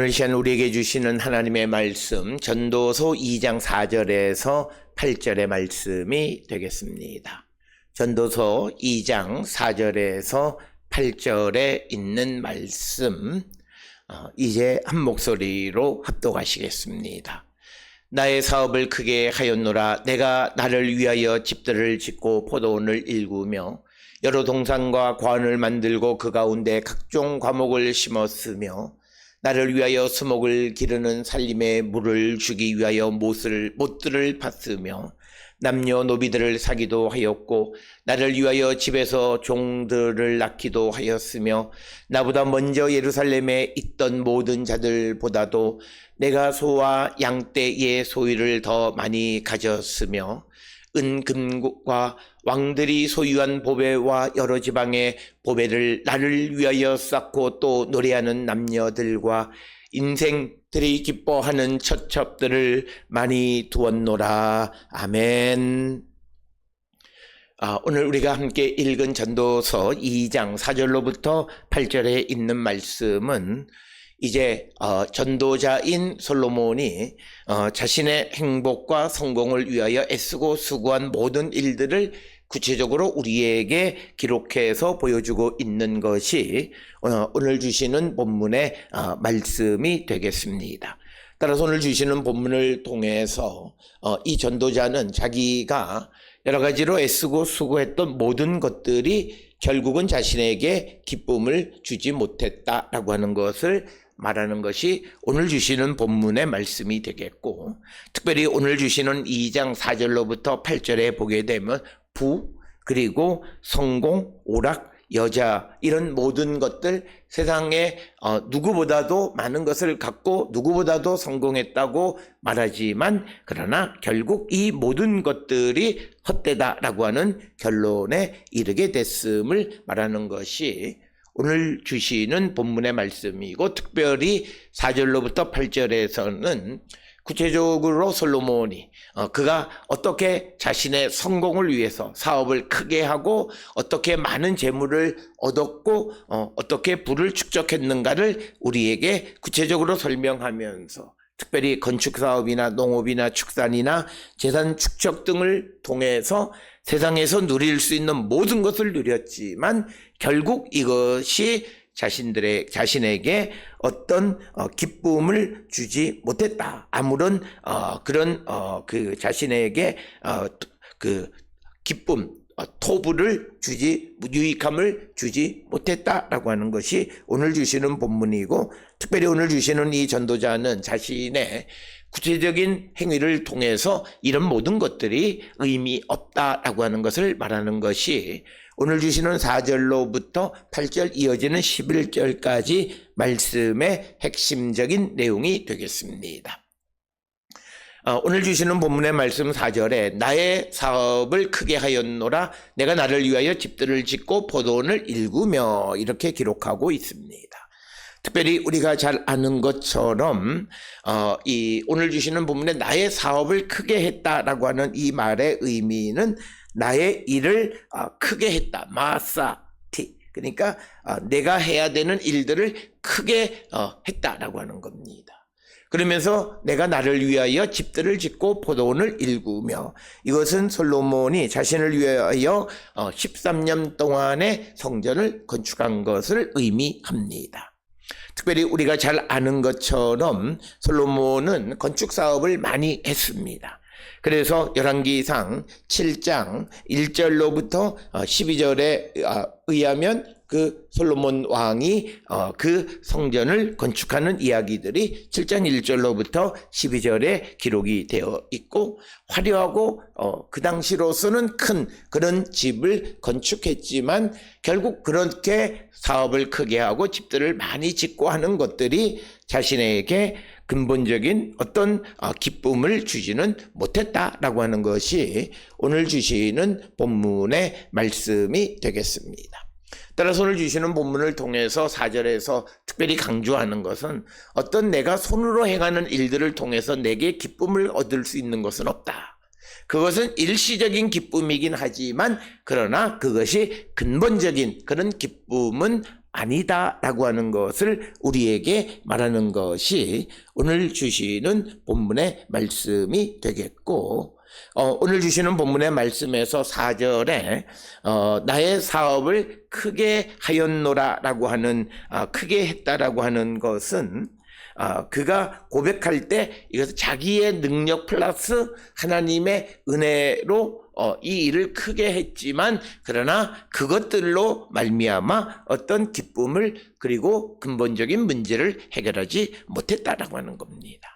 오늘 이 시간 우리에게 주시는 하나님의 말씀 전도서 2장 4절에서 8절의 말씀이 되겠습니다. 전도서 2장 4절에서 8절에 있는 말씀 이제 한 목소리로 합독하시겠습니다. 나의 사업을 크게 하였노라. 내가 나를 위하여 집들을 짓고 포도원을 일구며 여러 동산과 관을 만들고 그 가운데 각종 과목을 심었으며 나를 위하여 수목을 기르는 살림의 물을 주기 위하여 못들을 팠으며 남녀노비들을 사기도 하였고 나를 위하여 집에서 종들을 낳기도 하였으며 나보다 먼저 예루살렘에 있던 모든 자들보다도 내가 소와 양떼의 소유를 더 많이 가졌으며 은금과 왕들이 소유한 보배와 여러 지방의 보배를 나를 위하여 쌓고 또 노래하는 남녀들과 인생들이 기뻐하는 처첩들을 많이 두었노라. 아멘. 오늘 우리가 함께 읽은 전도서 2장 4절로부터 8절에 있는 말씀은 이제 전도자인 솔로몬이 자신의 행복과 성공을 위하여 애쓰고 수고한 모든 일들을 구체적으로 우리에게 기록해서 보여주고 있는 것이 오늘 주시는 본문의 말씀이 되겠습니다. 따라서 오늘 주시는 본문을 통해서 이 전도자는 자기가 여러 가지로 애쓰고 수고했던 모든 것들이 결국은 자신에게 기쁨을 주지 못했다라고 하는 것을 말하는 것이 오늘 주시는 본문의 말씀이 되겠고, 특별히 오늘 주시는 2장 4절로부터 8절에 보게 되면 부, 그리고 성공, 오락, 여자 이런 모든 것들, 세상에 누구보다도 많은 것을 갖고 누구보다도 성공했다고 말하지만 그러나 결국 이 모든 것들이 헛되다라고 하는 결론에 이르게 됐음을 말하는 것이 오늘 주시는 본문의 말씀이고, 특별히 4절로부터 8절에서는 구체적으로 솔로몬이 그가 어떻게 자신의 성공을 위해서 사업을 크게 하고 어떻게 많은 재물을 얻었고 어떻게 부를 축적했는가를 우리에게 구체적으로 설명하면서, 특별히 건축사업이나 농업이나 축산이나 재산 축적 등을 통해서 세상에서 누릴 수 있는 모든 것을 누렸지만 결국 이것이 자신에게 어떤 기쁨을 주지 못했다. 아무런 그런 그 자신에게 그 기쁨, 토부를 주지, 유익함을 주지 못했다라고 하는 것이 오늘 주시는 본문이고, 특별히 오늘 주시는 이 전도자는 자신의 구체적인 행위를 통해서 이런 모든 것들이 의미 없다라고 하는 것을 말하는 것이 오늘 주시는 4절로부터 8절 이어지는 11절까지 말씀의 핵심적인 내용이 되겠습니다. 오늘 주시는 본문의 말씀 4절에 나의 사업을 크게 하였노라. 내가 나를 위하여 집들을 짓고 포도원을 일구며 이렇게 기록하고 있습니다. 특별히 우리가 잘 아는 것처럼 이 오늘 주시는 본문에 나의 사업을 크게 했다라고 하는 이 말의 의미는 나의 일을 크게 했다. 마사티. 그러니까 내가 해야 되는 일들을 크게 했다라고 하는 겁니다. 그러면서 내가 나를 위하여 집들을 짓고 포도원을 일구며, 이것은 솔로몬이 자신을 위하여 13년 동안의 성전을 건축한 것을 의미합니다. 특별히 우리가 잘 아는 것처럼 솔로몬은 건축 사업을 많이 했습니다. 그래서 열왕기상 7장 1절로부터 12절에 의하면 그 솔로몬 왕이 그 성전을 건축하는 이야기들이 7장 1절로부터 12절에 기록이 되어 있고, 화려하고 그 당시로서는 큰 그런 집을 건축했지만 결국 그렇게 사업을 크게 하고 집들을 많이 짓고 하는 것들이 자신에게 근본적인 어떤 기쁨을 주지는 못했다라고 하는 것이 오늘 주시는 본문의 말씀이 되겠습니다. 따라서 오늘 주시는 본문을 통해서 4절에서 특별히 강조하는 것은 어떤 내가 손으로 행하는 일들을 통해서 내게 기쁨을 얻을 수 있는 것은 없다. 그것은 일시적인 기쁨이긴 하지만 그러나 그것이 근본적인 그런 기쁨은 아니다라고 하는 것을 우리에게 말하는 것이 오늘 주시는 본문의 말씀이 되겠고, 오늘 주시는 본문의 말씀에서 4절에 나의 사업을 크게 하였노라라고 하는 크게 했다라고 하는 것은 그가 고백할 때 이것은 자기의 능력 플러스 하나님의 은혜로 이 일을 크게 했지만, 그러나 그것들로 말미암아 어떤 기쁨을 그리고 근본적인 문제를 해결하지 못했다라고 하는 겁니다.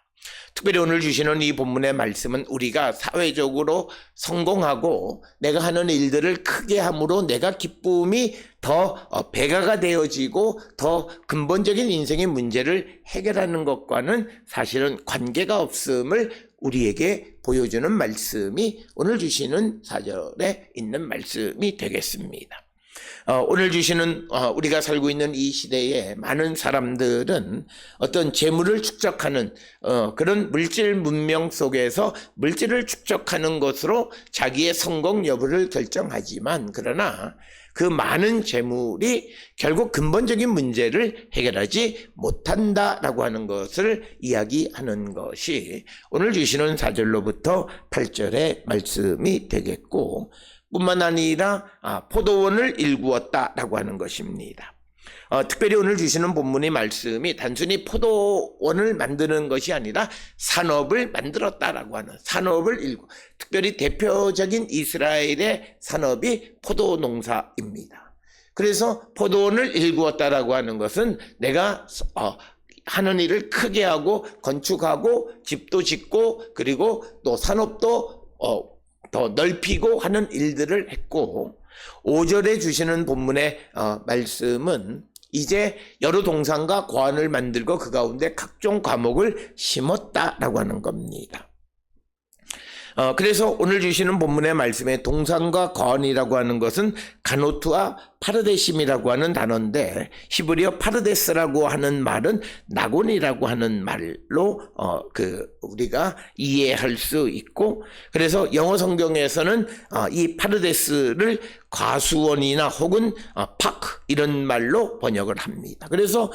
특별히 오늘 주시는 이 본문의 말씀은 우리가 사회적으로 성공하고 내가 하는 일들을 크게 함으로 내가 기쁨이 더 배가가 되어지고 더 근본적인 인생의 문제를 해결하는 것과는 사실은 관계가 없음을 우리에게 보여주는 말씀이 오늘 주시는 4절에 있는 말씀이 되겠습니다. 오늘 주시는 우리가 살고 있는 이 시대에 많은 사람들은 어떤 재물을 축적하는 그런 물질 문명 속에서 물질을 축적하는 것으로 자기의 성공 여부를 결정하지만, 그러나 그 많은 재물이 결국 근본적인 문제를 해결하지 못한다라고 하는 것을 이야기하는 것이 오늘 주시는 4절로부터 8절의 말씀이 되겠고, 뿐만 아니라 포도원을 일구었다라고 하는 것입니다. 특별히 오늘 주시는 본문의 말씀이 단순히 포도원을 만드는 것이 아니라 산업을 만들었다라고 하는, 산업을 특별히 대표적인 이스라엘의 산업이 포도 농사입니다. 그래서 포도원을 일구었다라고 하는 것은 내가 하는 일을 크게 하고 건축하고 집도 짓고 그리고 또 산업도 더 넓히고 하는 일들을 했고, 5절에 주시는 본문의 말씀은 이제 여러 동산과 과원을 만들고 그 가운데 각종 과목을 심었다라고 하는 겁니다. 그래서 오늘 주시는 본문의 말씀에 동산과 과원이라고 하는 것은 가노트와 파르데심이라고 하는 단어인데, 히브리어 파르데스라고 하는 말은 낙원이라고 하는 말로 우리가 이해할 수 있고, 그래서 영어 성경에서는 이 파르데스를 과수원이나 혹은 파크 이런 말로 번역을 합니다. 그래서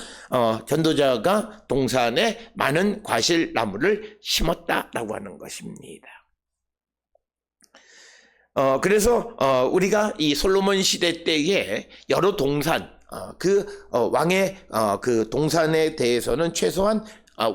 전도자가 동산에 많은 과실나무를 심었다라고 하는 것입니다. 그래서 우리가 이 솔로몬 시대 때에 여러 동산, 왕의 그 동산에 대해서는 최소한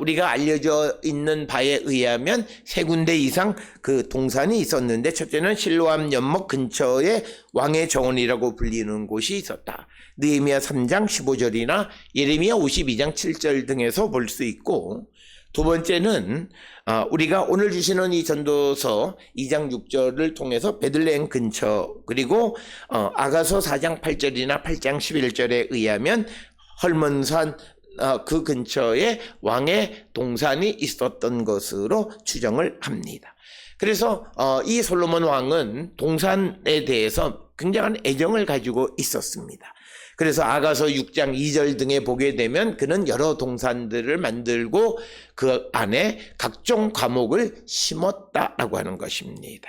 우리가 알려져 있는 바에 의하면 3군데 이상 그 동산이 있었는데, 첫째는 실로암 연못 근처에 왕의 정원이라고 불리는 곳이 있었다. 느헤미야 3장 15절이나 예레미야 52장 7절 등에서 볼 수 있고, 두 번째는 우리가 오늘 주시는 이 전도서 2장 6절을 통해서 베들레헴 근처, 그리고 아가서 4장 8절이나 8장 11절에 의하면 헐몬산 그 근처에 왕의 동산이 있었던 것으로 추정을 합니다. 그래서 이 솔로몬 왕은 동산에 대해서 굉장한 애정을 가지고 있었습니다. 그래서 아가서 6장 2절 등에 보게 되면 그는 여러 동산들을 만들고 그 안에 각종 과목을 심었다라고 하는 것입니다.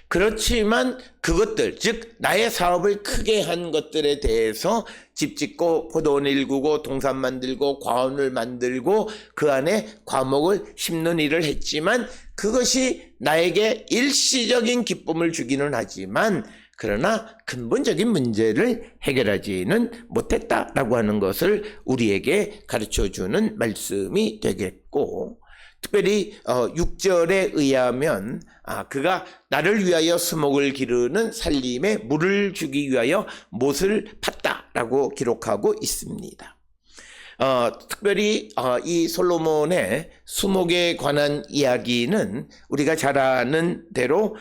그렇지만 그것들, 즉 나의 사업을 크게 한 것들에 대해서 집 짓고 포도원 일구고 동산 만들고 과원을 만들고 그 안에 과목을 심는 일을 했지만, 그것이 나에게 일시적인 기쁨을 주기는 하지만 그러나 근본적인 문제를 해결하지는 못했다라고 하는 것을 우리에게 가르쳐주는 말씀이 되겠고, 특별히 6절에 의하면 그가 나를 위하여 수목을 기르는 살림에 물을 주기 위하여 못을 팠다라고 기록하고 있습니다. 특별히 이 솔로몬의 수목에 관한 이야기는 우리가 잘 아는 대로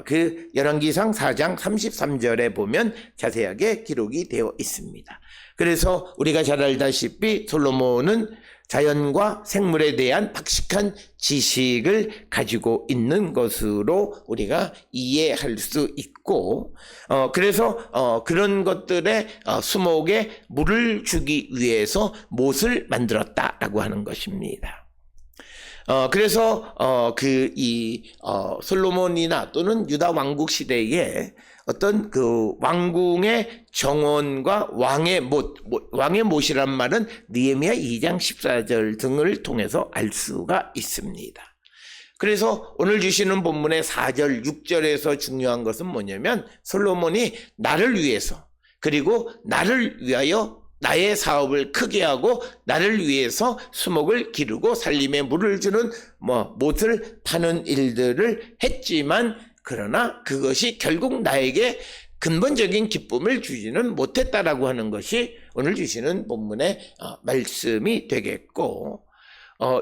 그 열왕기상 4장 33절에 보면 자세하게 기록이 되어 있습니다. 그래서 우리가 잘 알다시피 솔로몬은 자연과 생물에 대한 박식한 지식을 가지고 있는 것으로 우리가 이해할 수 있고, 그래서 그런 것들의 수목에 물을 주기 위해서 못을 만들었다라고 하는 것입니다. 그래서 솔로몬이나 또는 유다 왕국 시대에 어떤 그 왕궁의 정원과 왕의 못이란 말은 느헤미야 2장 14절 등을 통해서 알 수가 있습니다. 그래서 오늘 주시는 본문의 4절, 6절에서 중요한 것은 뭐냐면 솔로몬이 나를 위해서 그리고 나를 위하여 나의 사업을 크게 하고 나를 위해서 수목을 기르고 살림에 물을 주는 못을 파는 일들을 했지만 그러나 그것이 결국 나에게 근본적인 기쁨을 주지는 못했다라고 하는 것이 오늘 주시는 본문의 말씀이 되겠고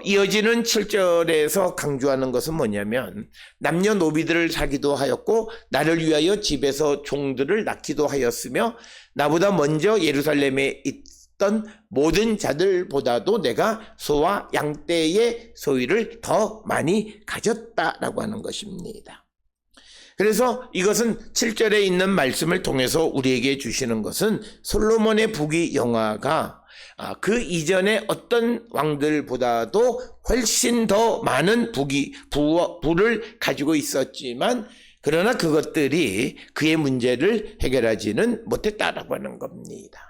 이어지는 7절에서 강조하는 것은 뭐냐면 남녀노비들을 사기도 하였고 나를 위하여 집에서 종들을 낳기도 하였으며 나보다 먼저 예루살렘에 있던 모든 자들보다도 내가 소와 양떼의 소유를 더 많이 가졌다라고 하는 것입니다. 그래서 이것은 7절에 있는 말씀을 통해서 우리에게 주시는 것은 솔로몬의 부귀영화가 그 이전의 어떤 왕들보다도 훨씬 더 많은 부를 가지고 있었지만 그러나 그것들이 그의 문제를 해결하지는 못했다라고 하는 겁니다.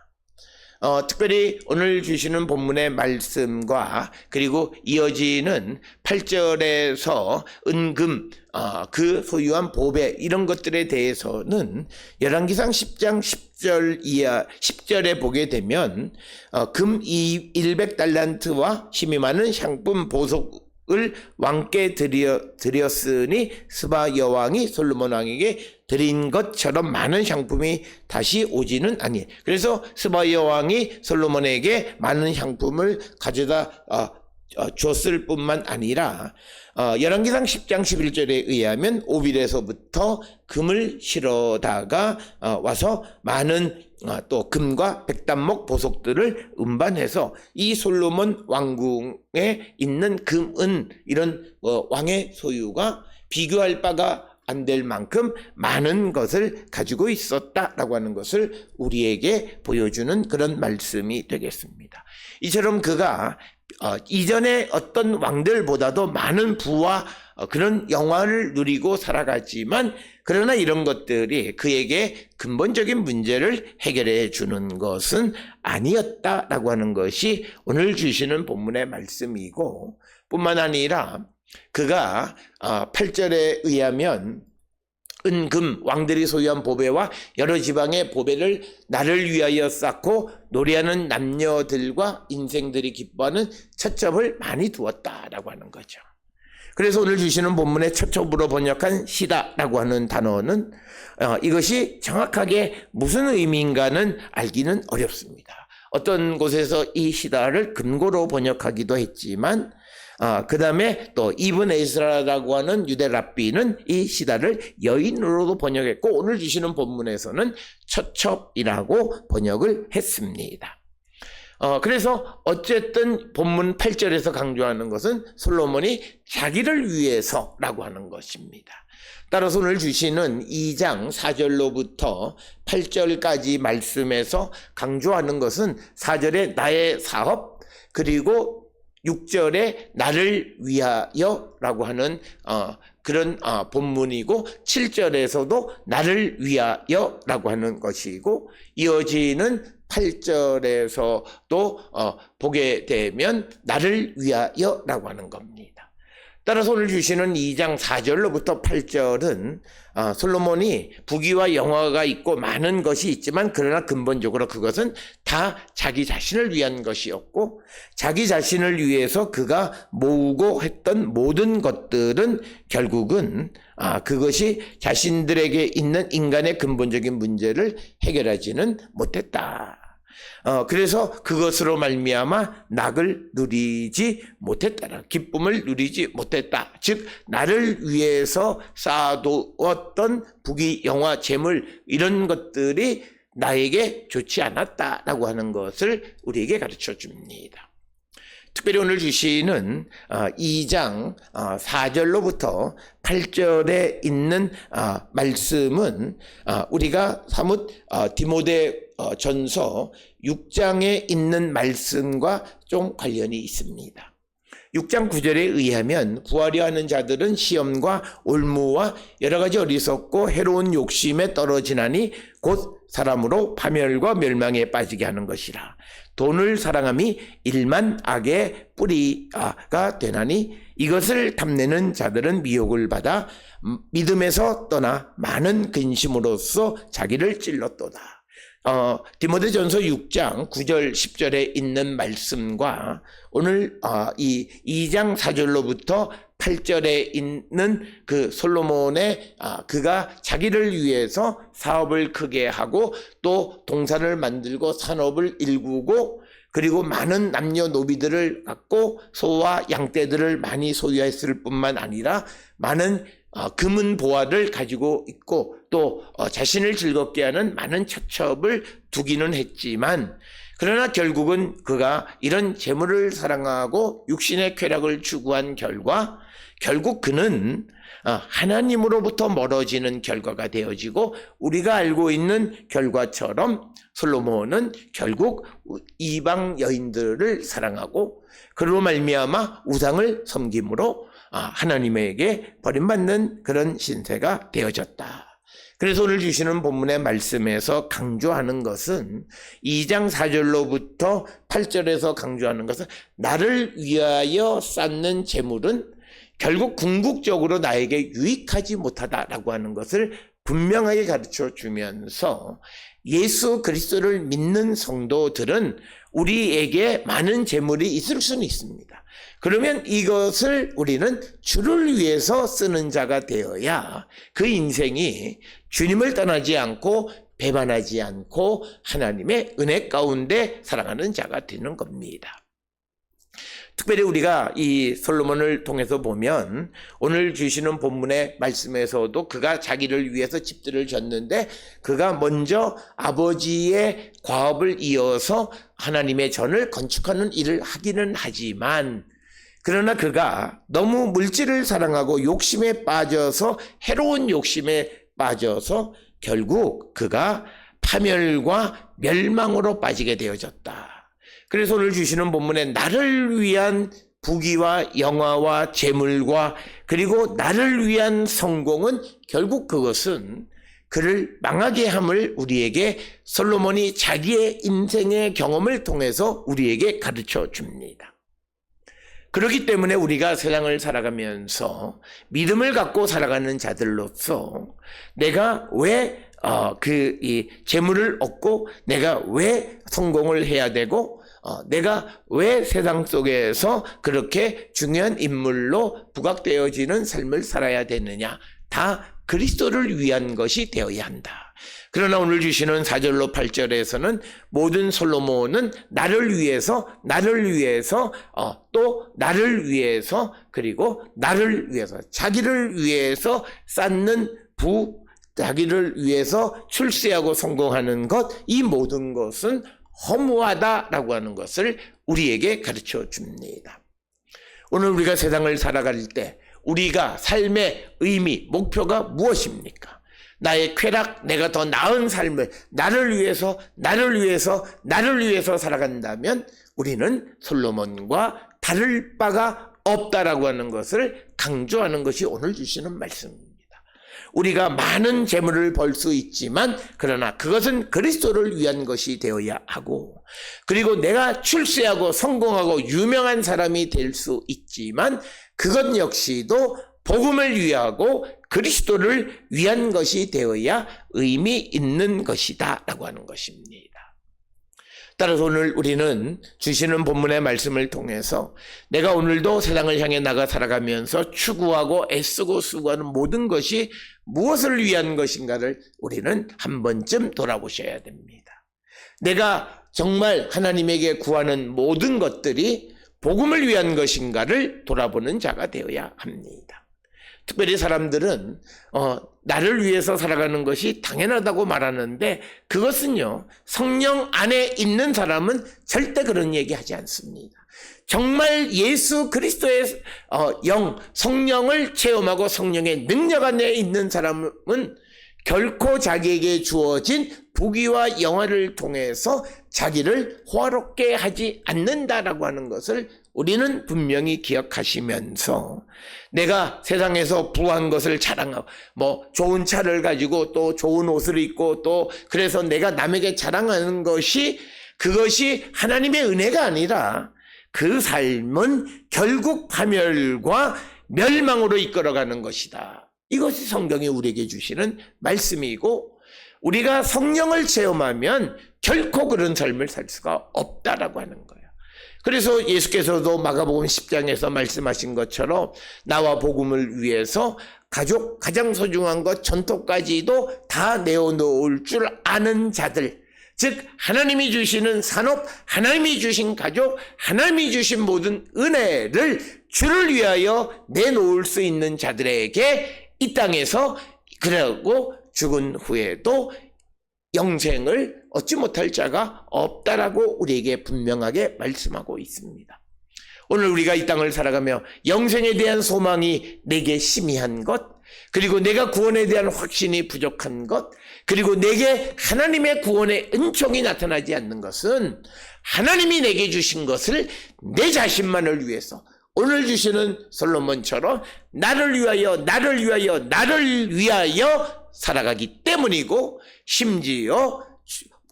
특별히 오늘 주시는 본문의 말씀과 그리고 이어지는 8절에서 은금, 그 소유한 보배 이런 것들에 대해서는 열왕기상 10장 10절에 보게 되면 금 100달란트와 힘이 많은 향품 보석을 왕께 드렸으니 스바 여왕이 솔로몬 왕에게 드린 것처럼 많은 향품이 다시 오지는 아니. 그래서 스바 여왕이 솔로몬에게 많은 향품을 가져다 줬을 뿐만 아니라 열왕기상 10장 11절에 의하면 오빌에서부터 금을 실어다가 와서 많은 또 금과 백단목 보석들을 운반해서 이 솔로몬 왕궁에 있는 금은 이런 왕의 소유가 비교할 바가 안 될 만큼 많은 것을 가지고 있었다라고 하는 것을 우리에게 보여주는 그런 말씀이 되겠습니다. 이처럼 그가 이전에 어떤 왕들보다도 많은 부와 그런 영화를 누리고 살아가지만 그러나 이런 것들이 그에게 근본적인 문제를 해결해 주는 것은 아니었다라고 하는 것이 오늘 주시는 본문의 말씀이고 뿐만 아니라 그가 8절에 의하면 은금 왕들이 소유한 보배와 여러 지방의 보배를 나를 위하여 쌓고 노래하는 남녀들과 인생들이 기뻐하는 처첩을 많이 두었다라고 하는 거죠. 그래서 오늘 주시는 본문의 처첩으로 번역한 시다라고 하는 단어는 이것이 정확하게 무슨 의미인가는 알기는 어렵습니다. 어떤 곳에서 이 시다를 금고로 번역하기도 했지만 그 다음에 또 이븐 에스라라고 하는 유대 랍비는 이 시다를 여인으로도 번역했고 오늘 주시는 본문에서는 처첩이라고 번역을 했습니다. 그래서 어쨌든 본문 8절에서 강조하는 것은 솔로몬이 자기를 위해서라고 하는 것입니다. 따라서 오늘 주시는 2장 4절로부터 8절까지 말씀에서 강조하는 것은 4절에 나의 사업 그리고 6절에 나를 위하여라고 하는 그런 본문이고 7절에서도 나를 위하여라고 하는 것이고 이어지는 8절에서도 보게 되면 나를 위하여라고 하는 겁니다. 따라서 오늘 주시는 2장 4절로부터 8절은 솔로몬이 부귀와 영화가 있고 많은 것이 있지만 그러나 근본적으로 그것은 다 자기 자신을 위한 것이었고 자기 자신을 위해서 그가 모으고 했던 모든 것들은 결국은 그것이 자신들에게 있는 인간의 근본적인 문제를 해결하지는 못했다. 그래서 그것으로 말미암아 낙을 누리지 못했다. 기쁨을 누리지 못했다. 즉 나를 위해서 쌓아두었던 부귀, 영화, 재물 이런 것들이 나에게 좋지 않았다라고 하는 것을 우리에게 가르쳐 줍니다. 특별히 오늘 주시는 2장 4절로부터 8절에 있는 말씀은 우리가 사뭇 디모데 전서 6장에 있는 말씀과 좀 관련이 있습니다. 6장 9절에 의하면 구하려 하는 자들은 시험과 올무와 여러 가지 어리석고 해로운 욕심에 떨어지나니 곧 사람으로 파멸과 멸망에 빠지게 하는 것이라. 돈을 사랑함이 일만 악의 뿌리가 되나니 이것을 탐내는 자들은 미혹을 받아 믿음에서 떠나 많은 근심으로써 자기를 찔렀도다. 디모데전서 6장 9절 10절에 있는 말씀과 오늘 이 2장 4절로부터 8절에 있는 그 솔로몬의 그가 자기를 위해서 사업을 크게 하고 또 동산을 만들고 산업을 일구고 그리고 많은 남녀노비들을 갖고 소와 양떼들을 많이 소유했을 뿐만 아니라 많은 금은 보화를 가지고 있고 또 자신을 즐겁게 하는 많은 처첩을 두기는 했지만 그러나 결국은 그가 이런 재물을 사랑하고 육신의 쾌락을 추구한 결과 결국 그는 하나님으로부터 멀어지는 결과가 되어지고 우리가 알고 있는 결과처럼 솔로몬은 결국 이방 여인들을 사랑하고 그로 말미암아 우상을 섬김으로 하나님에게 버림받는 그런 신세가 되어졌다. 그래서 오늘 주시는 본문의 말씀에서 강조하는 것은 2장 4절로부터 8절에서 강조하는 것은 나를 위하여 쌓는 재물은 결국 궁극적으로 나에게 유익하지 못하다라고 하는 것을 분명하게 가르쳐 주면서 예수 그리스도를 믿는 성도들은 우리에게 많은 재물이 있을 수는 있습니다. 그러면 이것을 우리는 주를 위해서 쓰는 자가 되어야 그 인생이 주님을 떠나지 않고 배반하지 않고 하나님의 은혜 가운데 살아가는 자가 되는 겁니다. 특별히 우리가 이 솔로몬을 통해서 보면 오늘 주시는 본문의 말씀에서도 그가 자기를 위해서 집들을 졌는데 그가 먼저 아버지의 과업을 이어서 하나님의 전을 건축하는 일을 하기는 하지만 그러나 그가 너무 물질을 사랑하고 욕심에 빠져서 해로운 욕심에 빠져서 결국 그가 파멸과 멸망으로 빠지게 되어졌다. 그래서 오늘 주시는 본문에 나를 위한 부귀와 영화와 재물과 그리고 나를 위한 성공은 결국 그것은 그를 망하게 함을 우리에게 솔로몬이 자기의 인생의 경험을 통해서 우리에게 가르쳐 줍니다. 그렇기 때문에 우리가 세상을 살아가면서 믿음을 갖고 살아가는 자들로서 내가 왜 이 재물을 얻고 내가 왜 성공을 해야 되고 내가 왜 세상 속에서 그렇게 중요한 인물로 부각되어지는 삶을 살아야 되느냐. 다 그리스도를 위한 것이 되어야 한다. 그러나 오늘 주시는 4절로 8절에서는 모든 솔로몬은 나를 위해서 또 나를 위해서 그리고 나를 위해서 자기를 위해서 쌓는 자기를 위해서 출세하고 성공하는 것, 이 모든 것은 허무하다라고 하는 것을 우리에게 가르쳐 줍니다. 오늘 우리가 세상을 살아갈 때 우리가 삶의 의미, 목표가 무엇입니까? 나의 쾌락, 내가 더 나은 삶을 나를 위해서 살아간다면 우리는 솔로몬과 다를 바가 없다라고 하는 것을 강조하는 것이 오늘 주시는 말씀입니다. 우리가 많은 재물을 벌 수 있지만 그러나 그것은 그리스도를 위한 것이 되어야 하고 그리고 내가 출세하고 성공하고 유명한 사람이 될 수 있지만 그것 역시도 복음을 위하고 그리스도를 위한 것이 되어야 의미 있는 것이다 라고 하는 것입니다. 따라서 오늘 우리는 주시는 본문의 말씀을 통해서 내가 오늘도 세상을 향해 나가 살아가면서 추구하고 애쓰고 수고하는 모든 것이 무엇을 위한 것인가를 우리는 한 번쯤 돌아보셔야 됩니다. 내가 정말 하나님에게 구하는 모든 것들이 복음을 위한 것인가를 돌아보는 자가 되어야 합니다. 특별히 사람들은 나를 위해서 살아가는 것이 당연하다고 말하는데 그것은요, 성령 안에 있는 사람은 절대 그런 얘기하지 않습니다. 정말 예수 그리스도의 성령을 체험하고 성령의 능력 안에 있는 사람은 결코 자기에게 주어진 부귀와 영화를 통해서 자기를 호화롭게 하지 않는다라고 하는 것을 우리는 분명히 기억하시면서, 내가 세상에서 부한 것을 자랑하고 좋은 차를 가지고 또 좋은 옷을 입고 또 그래서 내가 남에게 자랑하는 것이, 그것이 하나님의 은혜가 아니라 그 삶은 결국 파멸과 멸망으로 이끌어가는 것이다. 이것이 성경이 우리에게 주시는 말씀이고, 우리가 성령을 체험하면 결코 그런 삶을 살 수가 없다라고 하는 거예요. 그래서 예수께서도 마가복음 10장에서 말씀하신 것처럼 나와 복음을 위해서 가족, 가장 소중한 것 전토까지도 다 내어놓을 줄 아는 자들, 즉 하나님이 주시는 산업, 하나님이 주신 가족, 하나님이 주신 모든 은혜를 주를 위하여 내놓을 수 있는 자들에게 이 땅에서, 그러고 죽은 후에도 영생을 얻지 못할 자가 없다라고 우리에게 분명하게 말씀하고 있습니다. 오늘 우리가 이 땅을 살아가며 영생에 대한 소망이 내게 희미한 것, 그리고 내가 구원에 대한 확신이 부족한 것, 그리고 내게 하나님의 구원의 은총이 나타나지 않는 것은 하나님이 내게 주신 것을 내 자신만을 위해서, 오늘 주시는 솔로몬처럼 나를 위하여 나를 위하여 나를 위하여 살아가기 때문이고, 심지어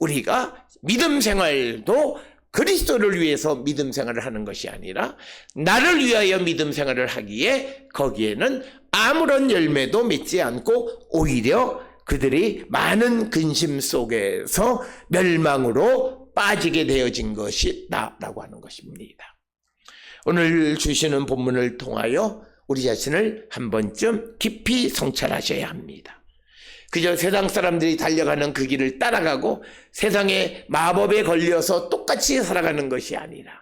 우리가 믿음 생활도 그리스도를 위해서 믿음 생활을 하는 것이 아니라 나를 위하여 믿음 생활을 하기에 거기에는 아무런 열매도 맺지 않고 오히려 그들이 많은 근심 속에서 멸망으로 빠지게 되어진 것이다라고 하는 것입니다. 오늘 주시는 본문을 통하여 우리 자신을 한 번쯤 깊이 성찰하셔야 합니다. 그저 세상 사람들이 달려가는 그 길을 따라가고 세상의 마법에 걸려서 똑같이 살아가는 것이 아니라,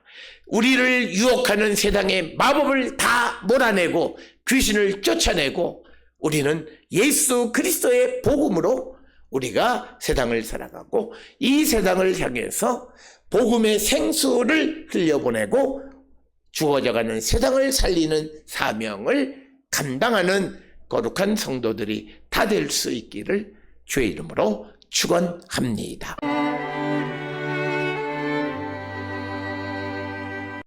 우리를 유혹하는 세상의 마법을 다 몰아내고 귀신을 쫓아내고 우리는 예수 그리스도의 복음으로 우리가 세상을 살아가고, 이 세상을 향해서 복음의 생수를 흘려보내고 죽어져가는 세상을 살리는 사명을 감당하는 거룩한 성도들이 다 될 수 있기를 주의 이름으로 축원합니다.